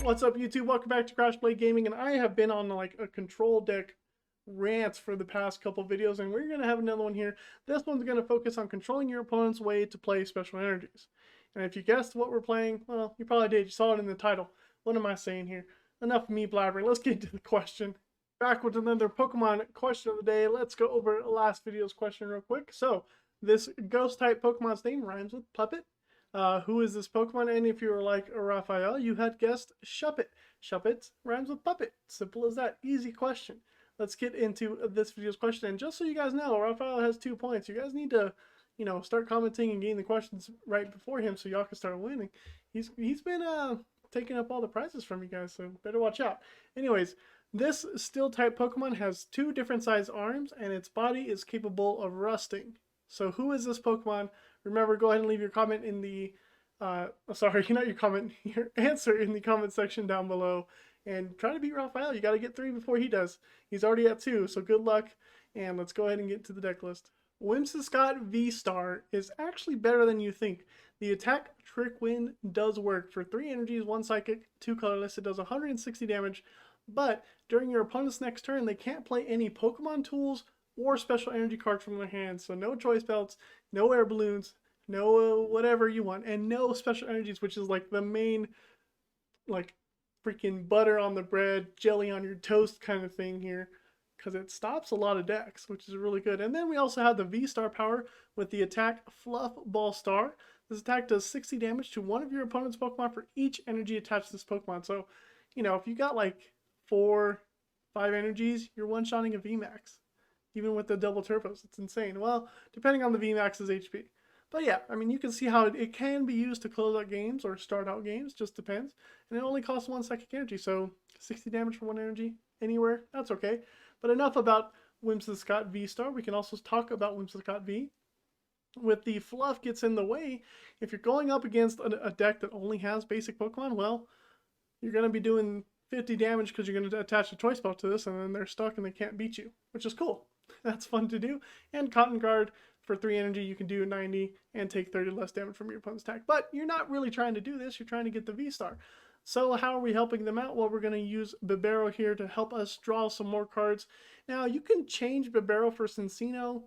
What's up, YouTube? Welcome back to Crossplay Gaming, and I have been on like a control deck rant for the past couple videos, and we're going to have another one here. This one's going to focus on controlling your opponent's way to play special energies. And if you guessed what we're playing, well, you probably did. You saw it in the title. What am I saying here? Enough of me blabbering. Let's get into the question. Back with another Pokemon question of the day. Let's go over last video's question real quick. So, this ghost-type Pokemon's name rhymes with puppet. Who is this Pokemon? And if you were like Raphael, you had guessed Shuppet. Shuppet rhymes with puppet. Simple as that. Easy question. Let's get into this video's question. And just so you guys know, Raphael has 2 points. You guys need to, start commenting and getting the questions right before him so y'all can start winning. He's been taking up all the prizes from you guys, so better watch out. Anyways, this steel-type Pokemon has 2 different size arms, and its body is capable of rusting. So who is this Pokemon? Remember, go ahead and leave your comment in the, your answer in the comment section down below. And try to beat Raphael. You got to get 3 before he does. He's already at 2, so good luck. And let's go ahead and get to the deck list. Whimsicott VSTAR is actually better than you think. The attack Trick Wind does work for 3 energies, 1 psychic, 2 colorless. It does 160 damage. But during your opponent's next turn, they can't play any Pokemon tools or special energy cards from their hands. So no choice belts, no air balloons, no whatever you want, and no special energies, which is like the main, like, freaking butter on the bread, jelly on your toast kind of thing here, because it stops a lot of decks, which is really good. And then we also have the V-Star power with the attack Fluff Ball Star. This attack does 60 damage to one of your opponent's Pokemon for each energy attached to this Pokemon. So, if you got like 4, 5 energies, you're one-shotting a VMAX. Even with the double turbos, it's insane. Well, depending on the VMAX's HP. But yeah, I mean, you can see how it can be used to close out games or start out games, just depends. And it only costs 1 psychic energy, so 60 damage for 1 energy anywhere, that's okay. But enough about Whimsicott V-Star. We can also talk about Whimsicott V. With the fluff gets in the way, if you're going up against a deck that only has basic Pokemon, well, you're going to be doing 50 damage because you're going to attach a Choice Belt to this, and then they're stuck and they can't beat you, which is cool. That's fun to do. And Cotton Guard, for 3 energy, you can do 90 and take 30 less damage from your opponent's attack. But you're not really trying to do this. You're trying to get the V-Star. So how are we helping them out? Well, we're going to use Bibarel here to help us draw some more cards. Now, you can change Bibarel for Cincino.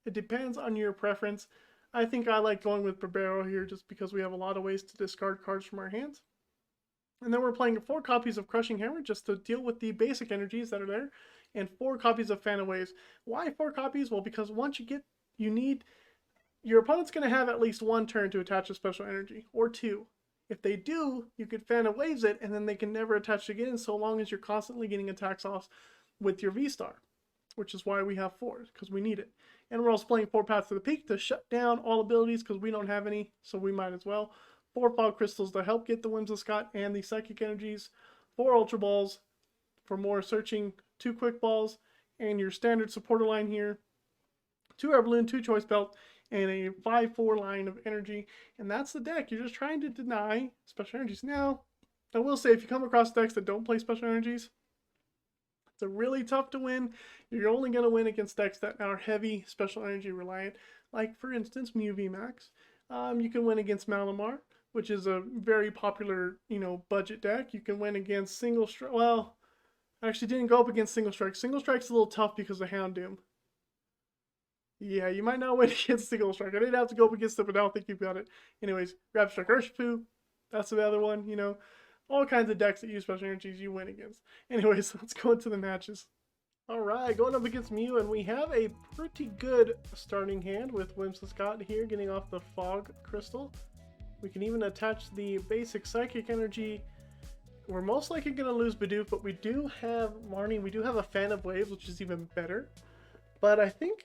It depends on your preference. I think I like going with Bibarel here just because we have a lot of ways to discard cards from our hands. And then we're playing 4 copies of Crushing Hammer just to deal with the basic energies that are there. And 4 copies of Fan of Waves. Why 4 copies? Well, because once your opponent's going to have at least 1 turn to attach a special energy, or 2. If they do, you could Fan of Waves it, and then they can never attach it again so long as you're constantly getting attacks off with your V-Star, which is why we have 4, because we need it. And we're also playing 4 Paths to the Peak to shut down all abilities because we don't have any, so we might as well. 4 Fog Crystals to help get the Whimsicott and the Psychic Energies. 4 Ultra Balls for more searching. 2 Quick Balls, and your standard supporter line here. 2 Air Balloon, 2 Choice Belt, and a 5-4 line of energy. And that's the deck. You're just trying to deny special energies. Now, I will say, if you come across decks that don't play special energies, it's really tough to win. You're only going to win against decks that are heavy special energy reliant. Like, for instance, MEW VMAX. You can win against Malamar, which is a very popular, budget deck. You can win against Single Strike. Well, I actually didn't go up against Single Strike. Single Strike's a little tough because of Houndoom. Yeah, you might not win against Single Strike. I didn't have to go up against it, but I don't think you got it. Anyways, Rapid Strike Urshifu, that's the other one, All kinds of decks that use special energies you win against. Anyways, let's go into the matches. Alright, going up against Mew, and we have a pretty good starting hand with Whimsicott here getting off the Fog Crystal. We can even attach the basic Psychic Energy. We're most likely going to lose Bidoof, but we do have Marnie. We do have a Fan of Waves, which is even better. But I think,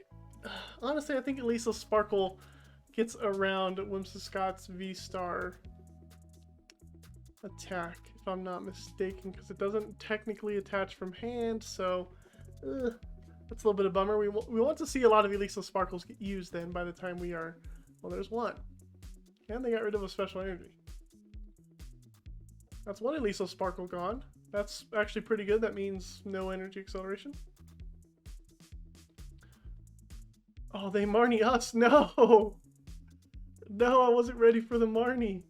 honestly, at least the Sparkle gets around Whimsicott's V-Star attack, if I'm not mistaken, because it doesn't technically attach from hand, so that's a little bit of a bummer. We want to see a lot of Elisa Sparkles get used then by the time we are, well, there's 1. And they got rid of a special energy. That's 1 Elisa Sparkle gone. That's actually pretty good. That means no energy acceleration. Oh, they Marnie us. No! No, I wasn't ready for the Marnie.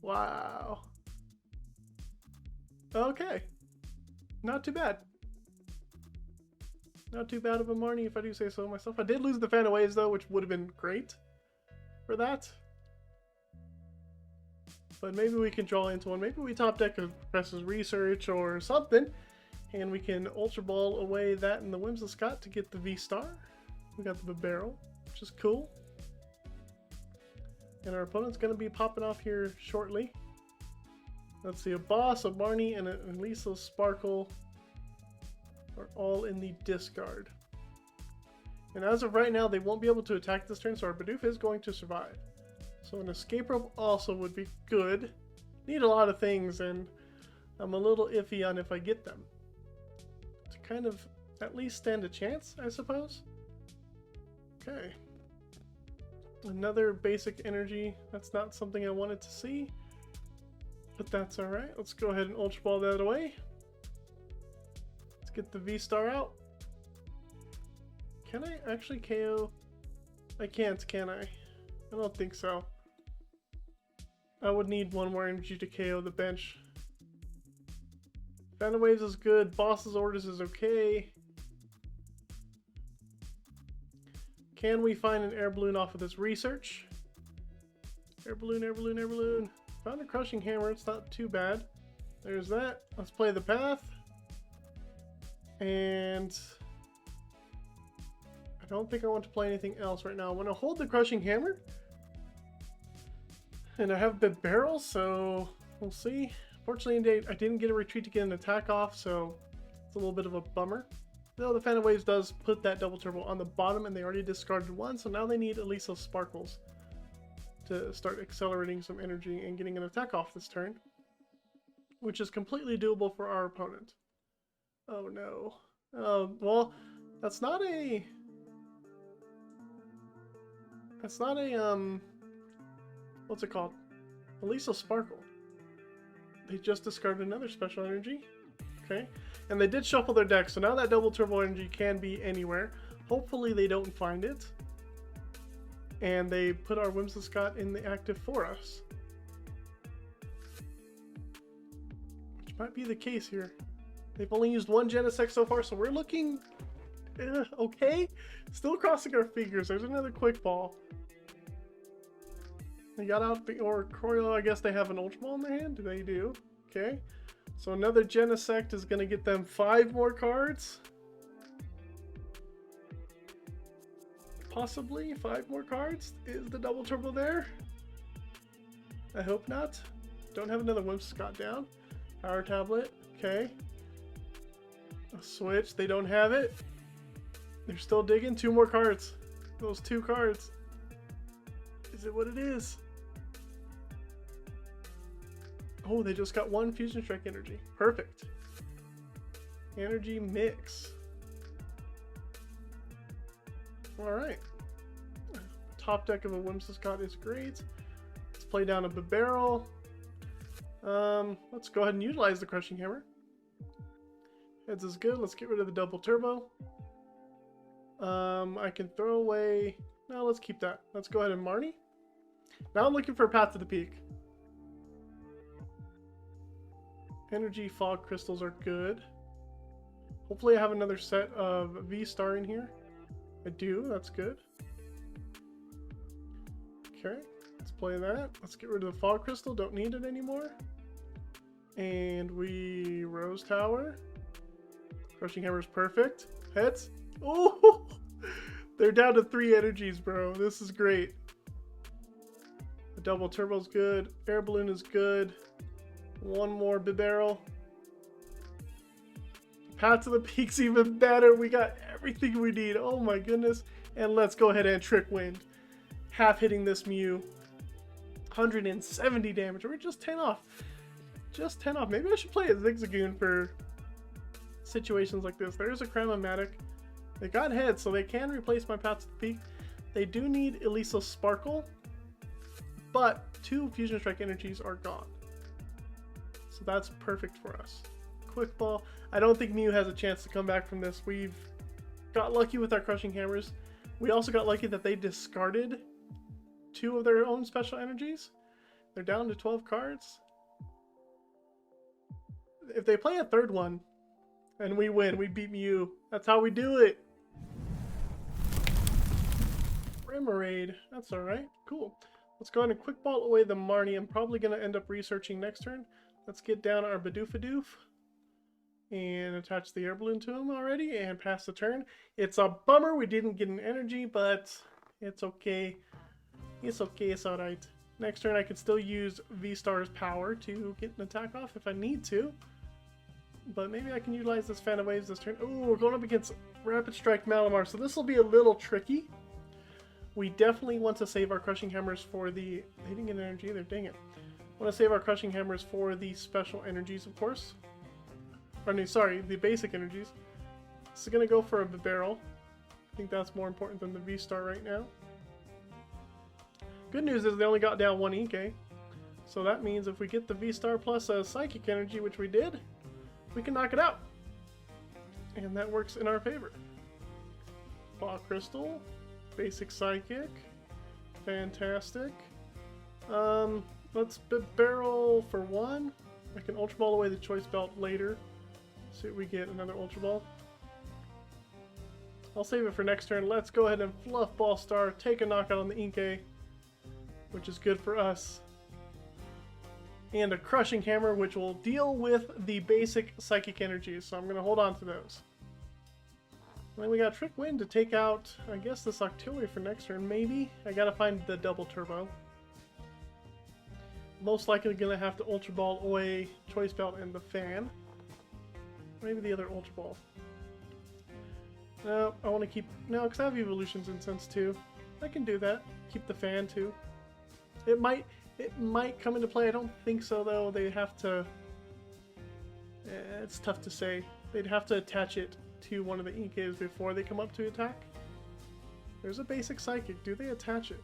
Wow. Okay. Not too bad. Not too bad of a Marnie, if I do say so myself. I did lose the Fan of Waves, though, which would have been great for that. But maybe we can draw into one. Maybe we top deck a Professor's Research or something, and we can Ultra Ball away that and the Whimsicott to get the V-Star. We got the Bibarel, which is cool. And our opponent's going to be popping off here shortly. Let's see, a Boss, a Marnie, and at least a Sparkle are all in the discard. And as of right now, they won't be able to attack this turn, so our Bidoof is going to survive. So an Escape Rope also would be good. Need a lot of things, and I'm a little iffy on if I get them. To kind of at least stand a chance, I suppose. Okay. Another basic energy. That's not something I wanted to see. But that's alright. Let's go ahead and Ultra Ball that away. Let's get the V-Star out. Can I actually KO? I can't, can I? I don't think so. I would need one more energy to KO the bench. Fan of Waves is good. Boss's Orders is okay. Can we find an Air Balloon off of this research? Air Balloon, Air Balloon, Air Balloon. Found a Crushing Hammer. It's not too bad. There's that. Let's play the path. And I don't think I want to play anything else right now. I want to hold the Crushing Hammer. And I have Bibarel, so we'll see. Fortunately, I didn't get a retreat to get an attack off, so it's a little bit of a bummer. Though the Fan of Waves does put that double turbo on the bottom, and they already discarded one, so now they need at least those sparkles to start accelerating some energy and getting an attack off this turn, which is completely doable for our opponent. Oh no. Well, that's not a what's it called? At least a sparkle. They just discarded another special energy. Okay. And they did shuffle their deck, so now that double turbo energy can be anywhere. Hopefully they don't find it. And they put our Whimsicott in the active for us. Which might be the case here. They've only used one Genesect so far, so we're looking okay. Still crossing our fingers. There's another Quick Ball. They got out the Oricorio. I guess they have an Ultra Ball in their hand. They do. Okay. So another Genesect is going to get them 5 more cards. Possibly 5 more cards. Is the double turbo there? I hope not. Don't have another Whimsicott down. Power Tablet. Okay. A switch. They don't have it. They're still digging. 2 more cards. Those 2 cards. Is it what it is? Oh, they just got 1 Fusion Strike energy. Perfect. Energy mix. Alright. Top deck of a Whimsicott is great. Let's play down a Bibarel. Let's go ahead and utilize the Crushing Hammer. Heads is good. Let's get rid of the double turbo. I can throw away... No, let's keep that. Let's go ahead and Marnie. Now I'm looking for a Path to the Peak. Energy Fog Crystals are good. Hopefully I have another set of V-Star in here. I do, that's good. Okay, let's play that. Let's get rid of the Fog Crystal, don't need it anymore. And we Rose Tower. Crushing Hammer is perfect. Heads. Oh! They're down to 3 energies, bro. This is great. The double turbo's good. Air Balloon is good. 1 more Bibarel. Path to the Peak's even better. We got everything we need. Oh my goodness. And let's go ahead and Trick Wind. Half hitting this Mew. 170 damage. We're just 10 off. Just 10 off. Maybe I should play a Zigzagoon for situations like this. There's a Cramomatic. They got heads, so they can replace my Path to the Peak. They do need at least a Sparkle. But 2 Fusion Strike energies are gone. So that's perfect for us. Quick Ball. I don't think Mew has a chance to come back from this. We've got lucky with our Crushing Hammers. We also got lucky that they discarded 2 of their own special energies. They're down to 12 cards. If they play a third one and we win, we beat MEW. That's how we do it. Remoraid. That's alright. Cool. Let's go ahead and quick ball away the Marnie. I'm probably going to end up researching next turn. Let's get down our Bidoof and attach the air balloon to him already and pass the turn. It's a bummer we didn't get an energy, but it's okay. It's okay. It's alright. Next turn I could still use V-Star's power to get an attack off if I need to. But maybe I can utilize this Fan of Waves this turn. Oh, we're going up against Rapid Strike Malamar, so this will be a little tricky. We definitely want to save our Crushing Hammers for the... They didn't get an energy either, dang it. Want to save our Crushing Hammers for the special energies, of course. Or no, sorry, the basic energies. This is going to go for a Bibarel. I think that's more important than the V-Star right now. Good news is they only got down 1 Inkay. So that means if we get the V-Star plus a Psychic Energy, which we did, we can knock it out. And that works in our favor. Fog Crystal. Basic Psychic. Fantastic. Let's Bibarel for 1. I can Ultra Ball away the Choice Belt later. See if we get another Ultra Ball. I'll save it for next turn. Let's go ahead and Fluff Ball Star. Take a knockout on the Inkay, which is good for us. And a Crushing Hammer, which will deal with the basic Psychic Energies. So I'm going to hold on to those. And then we got Trick Wind to take out, I guess, this Octillery for next turn, maybe? I gotta find the double turbo. Most likely gonna have to Ultra Ball away Choice Belt and the Fan. Maybe the other Ultra Ball. No, I want to keep... No, because I have Evolution's Incense too. I can do that. Keep the Fan too. It might come into play. I don't think so, though. They have to... it's tough to say. They'd have to attach it to one of the Inkays before they come up to attack. There's a basic Psychic. Do they attach it?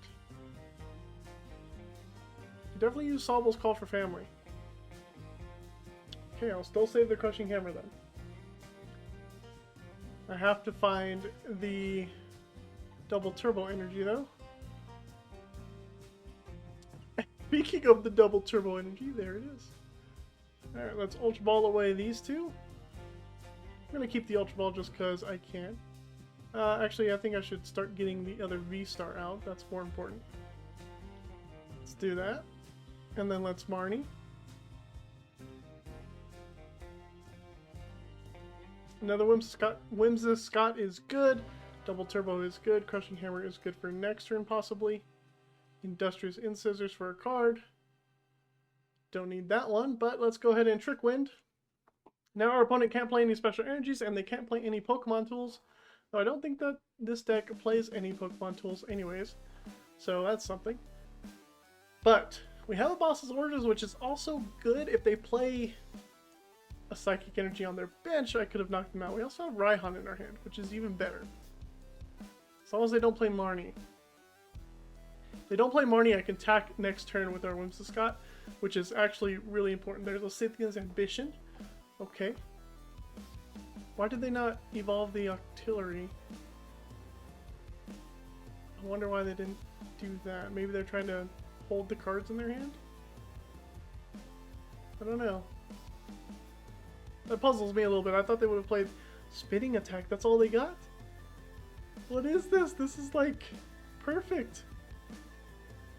Definitely use Sobel's Call for Family. Okay, I'll still save the Crushing Hammer then. I have to find the double turbo energy though. Speaking of the double turbo energy, there it is. Alright, let's Ultra Ball away these two. I'm going to keep the Ultra Ball just because I can. Actually, I think I should start getting the other V-Star out. That's more important. Let's do that. And then let's Marnie. Another Whimsicott is good. Double Turbo is good. Crushing Hammer is good for next turn, possibly. Industrious Incisors for a card. Don't need that one, but let's go ahead and Trick Wind. Now our opponent can't play any special energies, and they can't play any Pokemon tools. Though I don't think that this deck plays any Pokemon tools anyways. So that's something. But we have a Boss's Orders, which is also good. If they play a Psychic Energy on their bench, I could have knocked them out. We also have Raihan in our hand, which is even better. As long as they don't play Marnie. If they don't play Marnie, I can attack next turn with our Whimsicott, which is actually really important. There's a Scythian's Ambition. Okay. Why did they not evolve the Octillery? I wonder why they didn't do that. Maybe they're trying to hold the cards in their hand? I don't know. That puzzles me a little bit. I thought they would have played Spitting Attack. That's all they got? What is this? This is like perfect.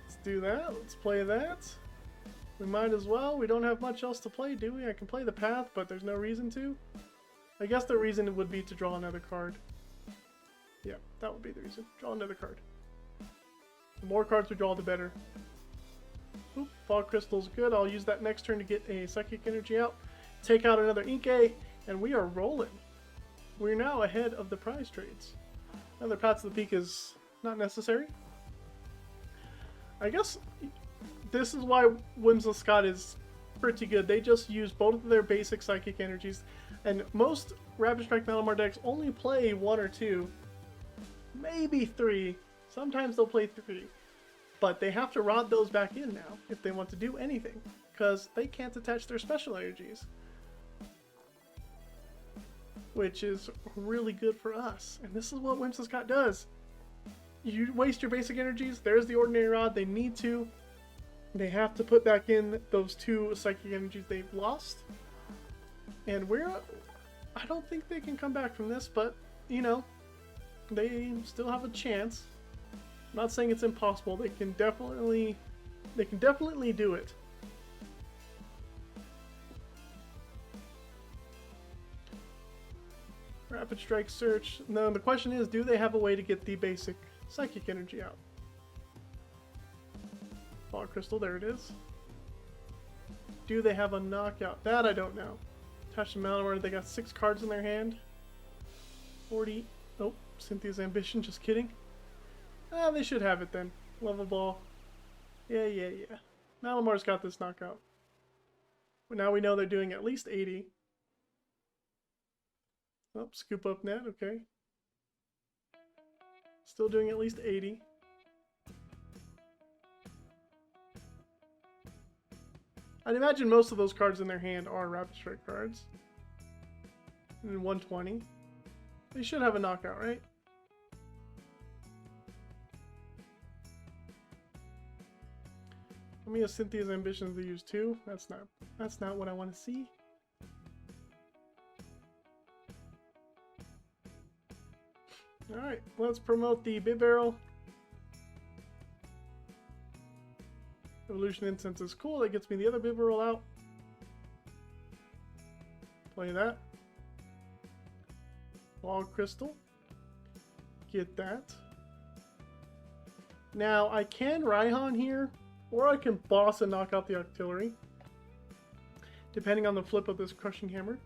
Let's do that. Let's play that. We might as well. We don't have much else to play, do we? I can play the Path, but there's no reason to. I guess the reason would be to draw another card. Yeah, that would be the reason. Draw another card. The more cards we draw, the better. Oop, Fog Crystal's good. I'll use that next turn to get a Psychic Energy out. Take out another Inkay, and we are rolling. We're now ahead of the prize trades. Another Path to the Peak is not necessary. I guess this is why Whimsicott is pretty good. They just use both of their basic Psychic Energies, and most Rapid Strike Malamar decks only play 1 or 2, maybe 3. Sometimes they'll play 3. But they have to rod those back in now if they want to do anything, because they can't attach their special energies. Which is really good for us. And this is what Whimsicott does. You waste your basic energies, there's the Ordinary Rod. They need to. They have to put back in those 2 Psychic Energies they've lost. And I don't think they can come back from this, but, you know, they still have a chance. I'm not saying it's impossible. They can definitely do it. Rapid Strike Search. Now the question is, do they have a way to get the basic Psychic Energy out? Fog Crystal, there it is. Do they have a knockout? That I don't know. Attach the Malamar, they got 6 cards in their hand. 40. Oh, Cynthia's Ambition, just kidding. They should have it then. Level Ball. Yeah. Malamar's got this knockout. But now we know they're doing at least 80. Oh, Scoop Up Net, okay. Still doing at least 80. I'd imagine most of those cards in their hand are Rapid Strike cards. And 120. They should have a knockout, right? How many of Cynthia's Ambitions they use too? That's not what I want to see. Alright, let's promote the Bibarel. Evolution Incense is cool. That gets me the other Bibarel out. Play that. Fog Crystal. Get that. Now, I can Raihan here, or I can boss and knock out the Artillery, depending on the flip of this Crushing Hammer.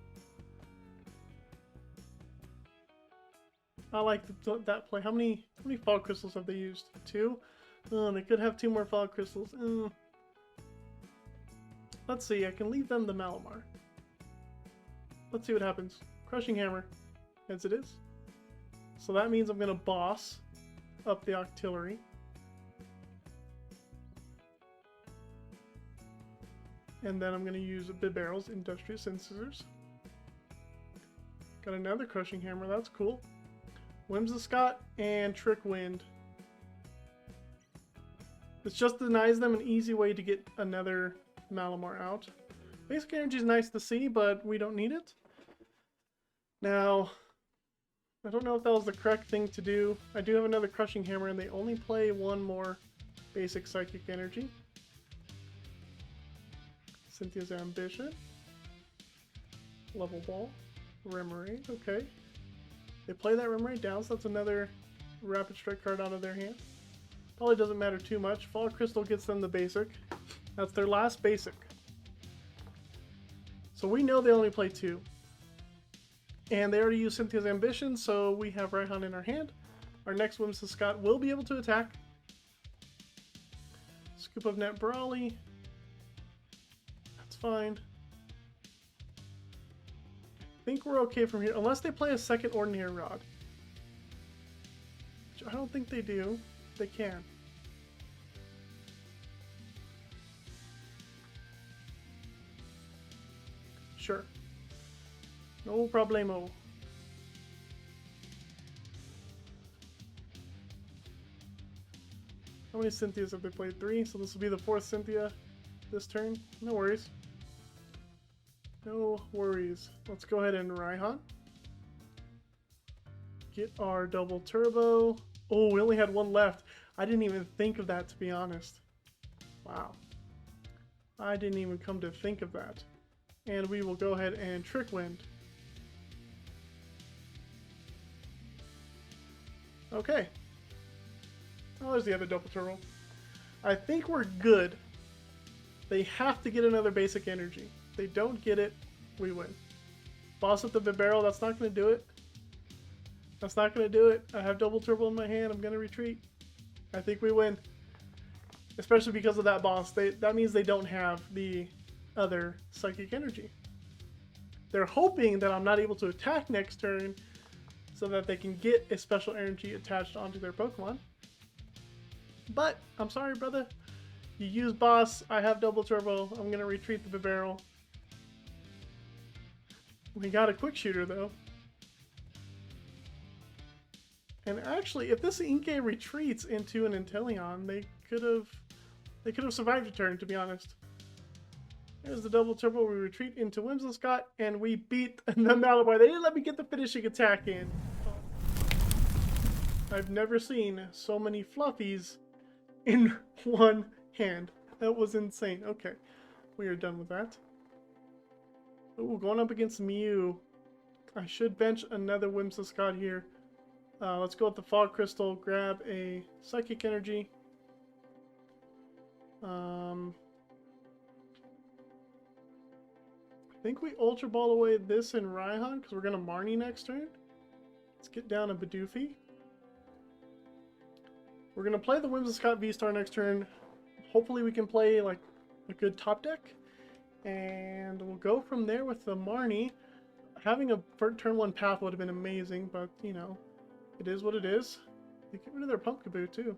I like that play. How many Fog Crystals have they used? 2? Oh, they could have 2 more Fog Crystals. Let's see. I can leave them the Malamar. Let's see what happens. Crushing Hammer, as it is. So that means I'm going to boss up the Artillery. And then I'm going to use Bibarel's Industrious Incisors. Got another Crushing Hammer. That's cool. Whimsicott and Trick Wind. This just denies them an easy way to get another Malamar out. Basic Energy is nice to see, but we don't need it. Now, I don't know if that was the correct thing to do. I do have another Crushing Hammer, and they only play 1 more basic Psychic Energy. Cynthia's Ambition. Level Ball. Remoraid, okay. They play that Remoraid down, so that's another Rapid Strike card out of their hand. Probably doesn't matter too much. Fog Crystal gets them the basic. That's their last basic. So we know they only play 2. And they already used Cynthia's Ambition, so we have Raihan in our hand. Our next Whimsicott will be able to attack. Scoop of Net Brawly. That's fine. I think we're okay from here, unless they play a second Ordinary Rod. Which I don't think they do. They can. Sure. No problemo. How many Cynthias have they played? 3, so this will be the 4th Cynthia this turn. No worries. No worries. Let's go ahead and Raihan. Get our double turbo. Oh, we only had 1 left. I didn't even think of that, to be honest. Wow. I didn't even come to think of that. And we will go ahead and Trick Wind. Okay. Oh, there's the other double turbo. I think we're good. They have to get another basic energy. If they don't get it, we win. Boss up the Bibarel, that's not going to do it. That's not going to do it. I have double turbo in my hand. I'm going to retreat. I think we win. Especially because of that boss. That means they don't have the other Psychic Energy. They're hoping that I'm not able to attack next turn so that they can get a special energy attached onto their Pokemon. But, I'm sorry, brother. You use boss, I have double turbo, I'm going to retreat the Bibarel. We got a quick shooter though. And actually, if this Inkay retreats into an Inteleon, they could have survived a turn, to be honest. There's the double turbo. We retreat into Whimsicott, and we beat the Malabar. They didn't let me get the finishing attack in. I've never seen so many fluffies in one hand. That was insane. Okay, we are done with that. Ooh, going up against Mew. I should bench another Whimsicott here. Let's go with the Fog Crystal, grab a Psychic Energy. I think we Ultra Ball away this in Raihan, because we're going to Marnie next turn. Let's get down a Bidoof. We're going to play the Whimsicott VSTAR next turn. Hopefully we can play like a good top deck. And we'll go from there with the Marnie. Having a turn 1 path would have been amazing, but you know, it is what it is. They get rid of their Pumpkaboo too.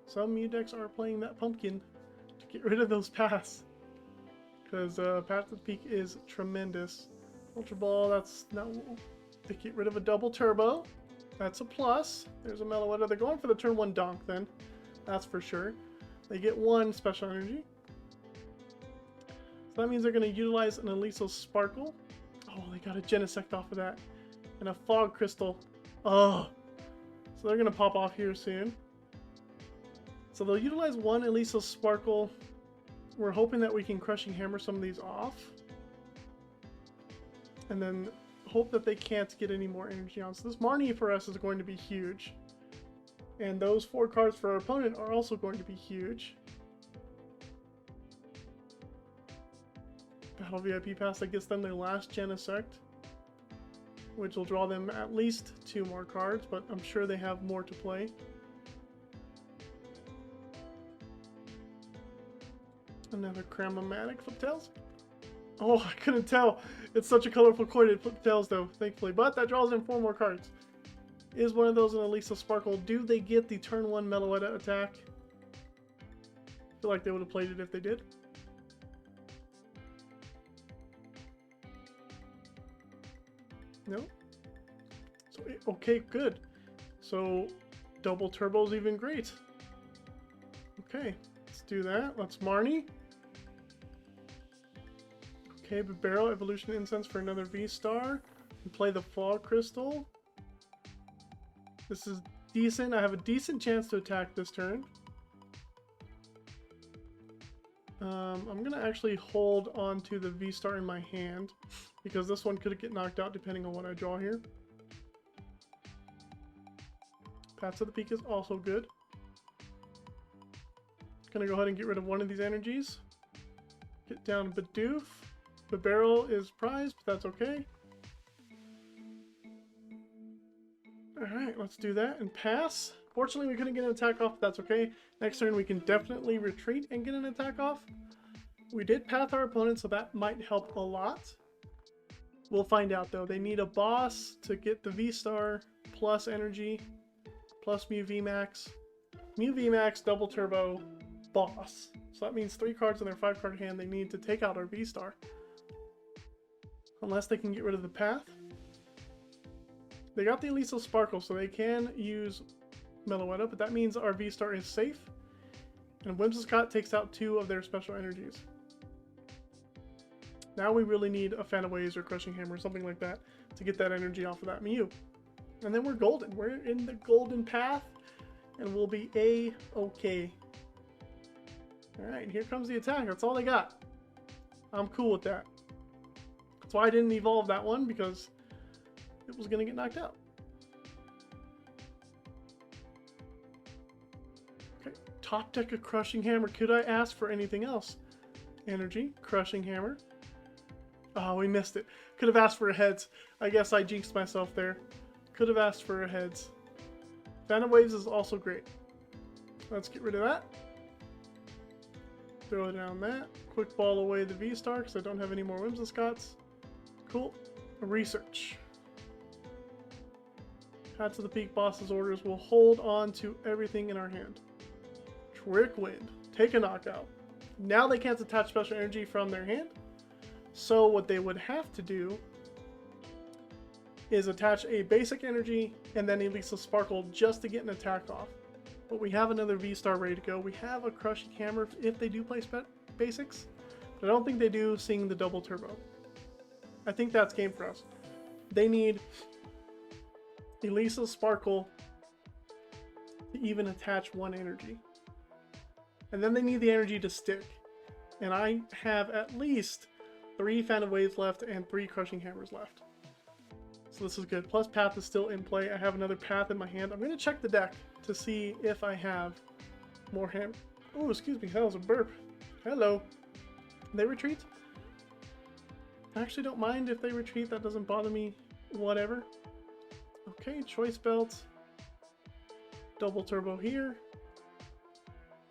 Some Mew decks are playing that pumpkin to get rid of those paths. Because Path to the Peak is tremendous. Ultra Ball, that's not... They get rid of a double turbo. That's a plus. There's a Meloetta. They're going for the turn 1 donk then. That's for sure. They get 1 special energy. So that means they're going to utilize an Eliso Sparkle. Oh, they got a Genesect off of that. And a Fog Crystal. Oh. So they're going to pop off here soon. So they'll utilize 1 Eliso Sparkle. We're hoping that we can Crushing Hammer some of these off. And then hope that they can't get any more energy on. So this Marnie for us is going to be huge. And those 4 cards for our opponent are also going to be huge. Battle VIP Pass that gets them their last Genesect, which will draw them at least 2 more cards, but I'm sure they have more to play. Another Cramomatic Fliptails. Oh, I couldn't tell. It's such a colorful coin. It Fliptails though, thankfully. But that draws in 4 more cards. Is one of those an Eliso Sparkle? Do they get the turn 1 Meloetta attack? I feel like they would have played it if they did. No? So, okay, good. So, double turbo's even great. Okay, let's do that. Let's Marnie. Okay, Bibarel Evolution Incense for another VSTAR. And play the Fog Crystal. This is decent. I have a decent chance to attack this turn. I'm going to actually hold on to the VSTAR in my hand, because this one could get knocked out depending on what I draw here. Path to the Peak is also good. Gonna go ahead and get rid of one of these energies. Get down Bidoof. Bibarel is prized, but that's okay. Alright, let's do that and pass. Fortunately, we couldn't get an attack off, but that's okay. Next turn, we can definitely retreat and get an attack off. We did path our opponent, so that might help a lot. We'll find out, though. They need a boss to get the VSTAR plus energy, plus MEW VMAX. MEW VMAX, double turbo, boss. So that means 3 cards in their 5-card hand they need to take out our VSTAR. Unless they can get rid of the path. They got the Eliso Sparkle, so they can use Meloetta, but that means our VSTAR is safe. And Whimsicott takes out 2 of their special energies. Now we really need a Fan of Waves or Crushing Hammer or something like that to get that energy off of that Mew. And then we're golden. We're in the golden path, and we'll be A-okay. Alright, here comes the attack. That's all they got. I'm cool with that. That's why I didn't evolve that one, because it was going to get knocked out. Okay, top deck of Crushing Hammer. Could I ask for anything else? Energy, Crushing Hammer. Oh, we missed it. Could have asked for a heads. I guess I jinxed myself there. Could have asked for a heads. Fan of Waves is also great. Let's get rid of that. Throw down that. Quick ball away the VSTAR because I don't have any more Whimsicotts. Cool. Research. Path to the Peak boss's orders. Will hold on to everything in our hand. Trick Wind. Take a knockout. Now they can't attach special energy from their hand. So what they would have to do is attach a basic energy and then Eliso Sparkle just to get an attack off. But we have another VSTAR ready to go. We have a Crushing Hammer if they do play basics. But I don't think they do, seeing the double turbo. I think that's game for us. They need Elisa Sparkle to even attach one energy. And then they need the energy to stick. And I have at least 3 Fan of Waves left and 3 Crushing Hammers left. So this is good. Plus Path is still in play. I have another Path in my hand. I'm going to check the deck to see if I have more hammer. Oh, excuse me. That was a burp. Hello. They retreat? I actually don't mind if they retreat. That doesn't bother me. Whatever. Okay, Choice Belt. Double turbo here.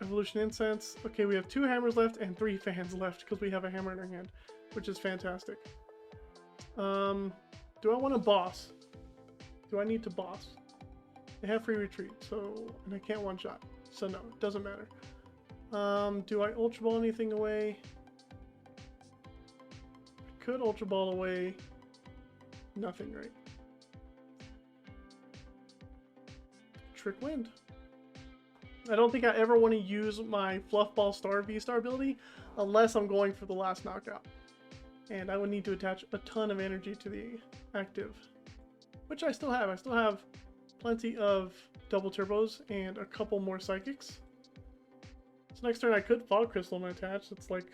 Evolution Incense. Okay, we have 2 hammers left and 3 fans left because we have a hammer in our hand, which is fantastic. Do I want to boss? Do I need to boss? They have free retreat, so, and I can't one shot, so no, it doesn't matter. Do I Ultra Ball anything away? I could Ultra Ball away. Nothing, right? Trick Wind. I don't think I ever want to use my Fluff Ball Star V-Star ability unless I'm going for the last knockout. And I would need to attach a ton of energy to the active, which I still have. I still have plenty of double turbos and a couple more psychics. So next turn I could Fog Crystal and attach. It's like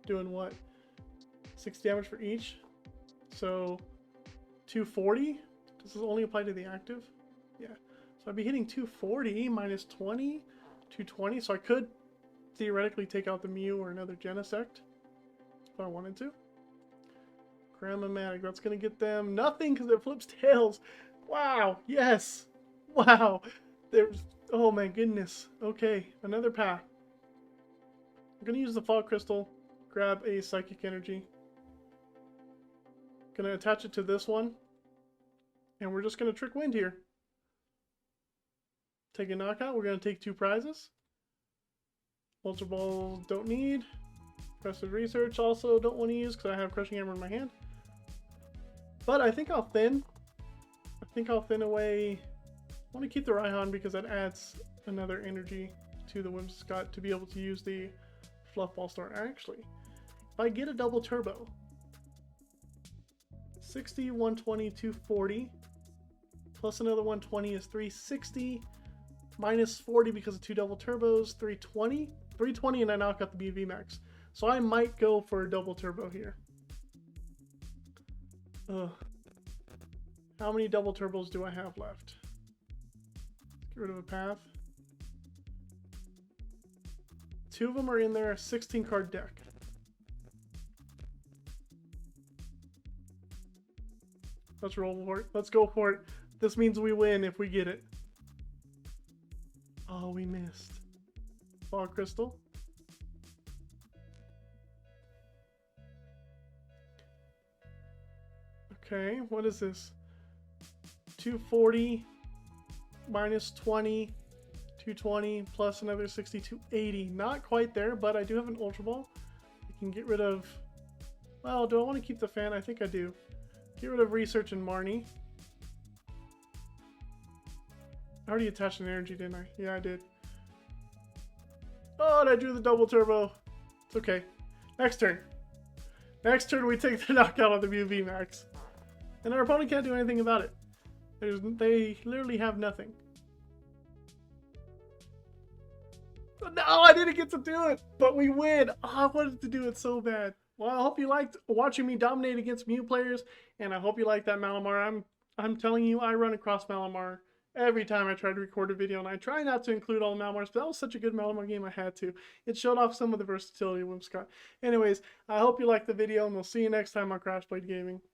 doing what? 6 damage for each. So 240? Does this only apply to the active? Yeah. So I'd be hitting 240 minus 20, 220. So I could theoretically take out the Mew or another Genesect if I wanted to. Grammatic, that's going to get them nothing because it flips tails. Wow, yes. Wow. There's, oh my goodness. Okay, another path. I'm going to use the Fog Crystal, grab a Psychic Energy. Going to attach it to this one. And we're just going to Trick Wind here. Take a knockout. We're going to take 2 prizes. Ultra Ball don't need. Impressive Research also don't want to use because I have Crushing Hammer in my hand. But I think I'll thin. I think I'll thin away. I want to keep the Raihan because that adds another energy to the Whimsicott to be able to use the Fluff Ball Star. Actually, if I get a double turbo, 60, 120, 240, plus another 120 is 360, minus 40 because of 2 double turbos, 320. 320 and I knock out the MEW VMAX. So I might go for a double turbo here. Ugh. How many double turbos do I have left? Get rid of a path. 2 of them are in there, a 16 card deck. Let's roll for it. Let's go for it. This means we win if we get it. Oh, we missed. Fog Crystal. Okay, what is this? 240 minus 20, 220 plus another 60, 280. Not quite there, but I do have an Ultra Ball. I can get rid of, well, do I want to keep the fan? I think I do. Get rid of Research and Marnie. I already attached an energy, didn't I? Yeah, I did. Oh, and I drew the double turbo. It's okay. Next turn. Next turn we take the knockout on the MEW VMAX. And our opponent can't do anything about it. They literally have nothing. No, I didn't get to do it, but we win. Oh, I wanted to do it so bad. Well, I hope you liked watching me dominate against Mew players, and I hope you like that Malamar. I'm telling you, I run across Malamar every time I try to record a video, and I try not to include all the Malamars, but that was such a good Malamar game I had to. It showed off some of the versatility of Whimsicott. Anyways, I hope you liked the video, and we'll see you next time on Crash Blade Gaming.